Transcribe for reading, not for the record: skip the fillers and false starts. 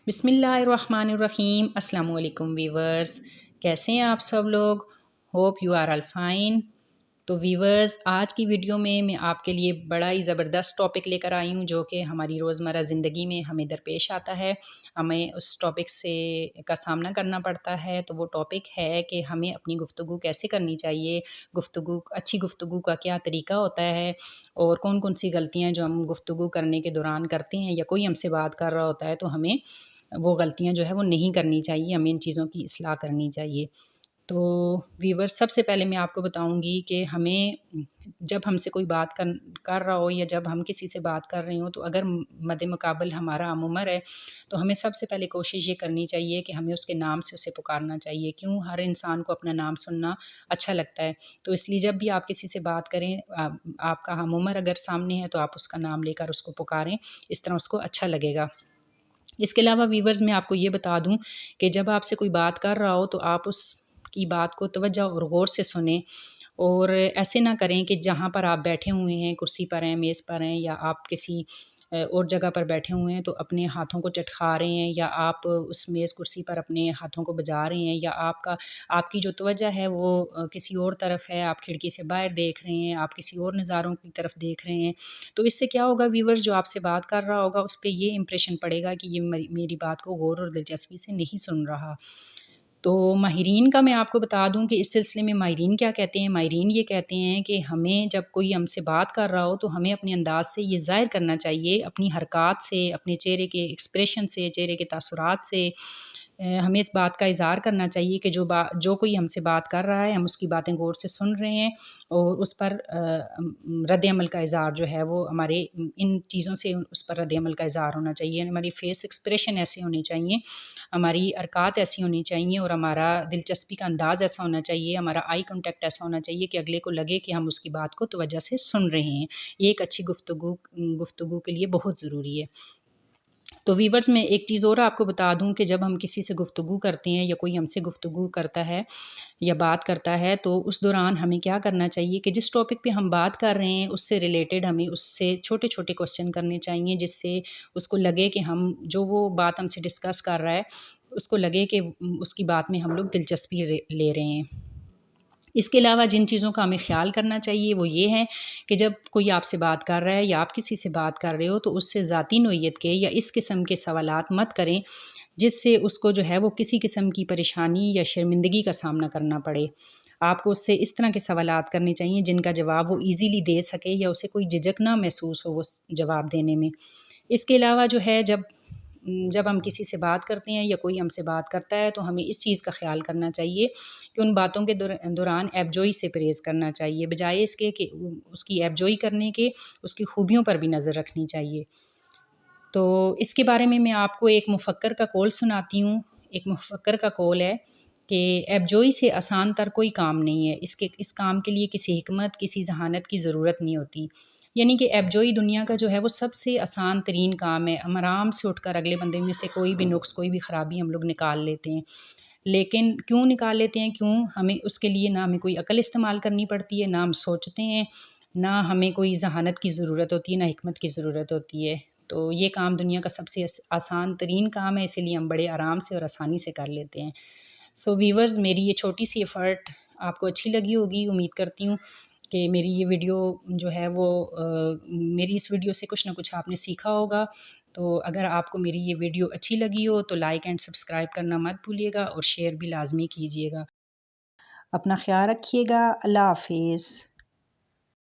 بسم اللہ الرحمن الرحیم۔ السلام علیکم ویورز، کیسے ہیں آپ سب لوگ؟ Hope you are all fine. تو ویورز، آج کی ویڈیو میں آپ کے لیے بڑا ہی زبردست ٹاپک لے کر آئی ہوں جو کہ ہماری روزمرہ زندگی میں ہمیں درپیش آتا ہے، ہمیں اس ٹاپک کا سامنا کرنا پڑتا ہے۔ تو وہ ٹاپک ہے کہ ہمیں اپنی گفتگو کیسے کرنی چاہیے، اچھی گفتگو کا کیا طریقہ ہوتا ہے، اور کون کون سی غلطیاں جو ہم گفتگو کرنے کے دوران کرتے ہیں یا کوئی ہم سے بات کر رہا ہوتا ہے تو ہمیں وہ غلطیاں جو ہے وہ نہیں کرنی چاہیے، ہمیں ان چیزوں کی اصلاح کرنی چاہیے۔ تو ویور، سب سے پہلے میں آپ کو بتاؤں گی کہ ہمیں جب ہم سے کوئی بات کر رہا ہو یا جب ہم کسی سے بات کر رہے ہوں تو اگر مد مقابل ہمارا ہم عمر ہے تو ہمیں سب سے پہلے کوشش یہ کرنی چاہیے کہ ہمیں اس کے نام سے اسے پکارنا چاہیے۔ کیوں؟ ہر انسان کو اپنا نام سننا اچھا لگتا ہے، تو اس لیے جب بھی آپ کسی سے بات کریں، آپ کا ہم عمر اگر سامنے ہے تو آپ اس کا نام لے کر اس کو پکاریں، اس طرح اس کو اچھا لگے گا۔ اس کے علاوہ ویورز، میں آپ کو یہ بتا دوں کہ جب آپ سے کوئی بات کر رہا ہو تو آپ اس کی بات کو توجہ اور غور سے سنیں، اور ایسے نہ کریں کہ جہاں پر آپ بیٹھے ہوئے ہیں، کرسی پر ہیں، میز پر ہیں، یا آپ کسی اور جگہ پر بیٹھے ہوئے ہیں تو اپنے ہاتھوں کو چٹکھا رہے ہیں، یا آپ اس میز کرسی پر اپنے ہاتھوں کو بجا رہے ہیں، یا آپ کی جو توجہ ہے وہ کسی اور طرف ہے، آپ کھڑکی سے باہر دیکھ رہے ہیں، آپ کسی اور نظاروں کی طرف دیکھ رہے ہیں۔ تو اس سے کیا ہوگا ویورز، جو آپ سے بات کر رہا ہوگا اس پہ یہ امپریشن پڑے گا کہ یہ میری بات کو غور اور دلچسپی سے نہیں سن رہا۔ تو ماہرین کا میں آپ کو بتا دوں کہ اس سلسلے میں ماہرین کیا کہتے ہیں۔ ماہرین یہ کہتے ہیں کہ ہمیں جب کوئی ہم سے بات کر رہا ہو تو ہمیں اپنے انداز سے یہ ظاہر کرنا چاہیے، اپنی حرکات سے، اپنے چہرے کے ایکسپریشن سے، چہرے کے تاثرات سے ہمیں اس بات کا اظہار کرنا چاہیے کہ جو کوئی ہم سے بات کر رہا ہے ہم اس کی باتیں غور سے سن رہے ہیں، اور اس پر رد عمل کا اظہار جو ہے وہ ہمارے ان چیزوں سے اس پر رد عمل کا اظہار ہونا چاہیے۔ ہماری فیس ایکسپریشن ایسے ہونی چاہیے، ہماری حرکات ایسی ہونی چاہیے، اور ہمارا دلچسپی کا انداز ایسا ہونا چاہیے، ہمارا آئی کانٹیکٹ ایسا ہونا چاہیے کہ اگلے کو لگے کہ ہم اس کی بات کو توجہ سے سن رہے ہیں۔ یہ ایک اچھی گفتگو کے لیے بہت ضروری ہے۔ تو ویورز، میں ایک چیز اور آپ کو بتا دوں کہ جب ہم کسی سے گفتگو کرتے ہیں یا کوئی ہم سے گفتگو کرتا ہے یا بات کرتا ہے تو اس دوران ہمیں کیا کرنا چاہیے کہ جس ٹاپک پہ ہم بات کر رہے ہیں اس سے ریلیٹڈ ہمیں اس سے چھوٹے چھوٹے کوسچن کرنے چاہیے، جس سے اس کو لگے کہ وہ بات ہم سے ڈسکس کر رہا ہے اس کو لگے کہ اس کی بات میں ہم لوگ دلچسپی لے رہے ہیں۔ اس کے علاوہ جن چیزوں کا ہمیں خیال کرنا چاہیے وہ یہ ہے کہ جب کوئی آپ سے بات کر رہا ہے یا آپ کسی سے بات کر رہے ہو تو اس سے ذاتی نوعیت کے یا اس قسم کے سوالات مت کریں جس سے اس کو جو ہے وہ کسی قسم کی پریشانی یا شرمندگی کا سامنا کرنا پڑے۔ آپ کو اس سے اس طرح کے سوالات کرنے چاہیے جن کا جواب وہ ایزیلی دے سکے یا اسے کوئی جھجک نہ محسوس ہو وہ جواب دینے میں۔ اس کے علاوہ جو ہے جب ہم کسی سے بات کرتے ہیں یا کوئی ہم سے بات کرتا ہے تو ہمیں اس چیز کا خیال کرنا چاہیے کہ ان باتوں کے دوران ایب جوئی سے پرہیز کرنا چاہیے، بجائے اس کے کہ اس کی ایب جوئی کرنے کے اس کی خوبیوں پر بھی نظر رکھنی چاہیے۔ تو اس کے بارے میں آپ کو ایک مفکر کا قول سناتی ہوں۔ ایک مفکر کا قول ہے کہ ایب جوئی سے آسان تر کوئی کام نہیں ہے، اس کام کے لیے کسی حکمت، کسی ذہانت کی ضرورت نہیں ہوتی۔ یعنی کہ ایب جوئی دنیا کا جو ہے وہ سب سے آسان ترین کام ہے۔ ہم آرام سے اٹھ کر اگلے بندے میں سے کوئی بھی نقص، کوئی بھی خرابی ہم لوگ نکال لیتے ہیں۔ لیکن کیوں نکال لیتے ہیں؟ کیوں؟ ہمیں اس کے لیے نہ ہمیں کوئی عقل استعمال کرنی پڑتی ہے، نہ ہم سوچتے ہیں، نہ ہمیں کوئی ذہانت کی ضرورت ہوتی ہے، نہ حکمت کی ضرورت ہوتی ہے۔ تو یہ کام دنیا کا سب سے آسان ترین کام ہے، اسی لیے ہم بڑے آرام سے اور آسانی سے کر لیتے ہیں۔ سو ویورز، میری یہ چھوٹی سی ایفرٹ آپ کو اچھی لگی ہوگی، امید کرتی ہوں کہ میری یہ ویڈیو جو ہے وہ میری اس ویڈیو سے کچھ نہ کچھ آپ نے سیکھا ہوگا۔ تو اگر آپ کو میری یہ ویڈیو اچھی لگی ہو تو لائک اینڈ سبسکرائب کرنا مت بھولیے گا، اور شیئر بھی لازمی کیجیے گا۔ اپنا خیال رکھیے گا۔ اللہ حافظ۔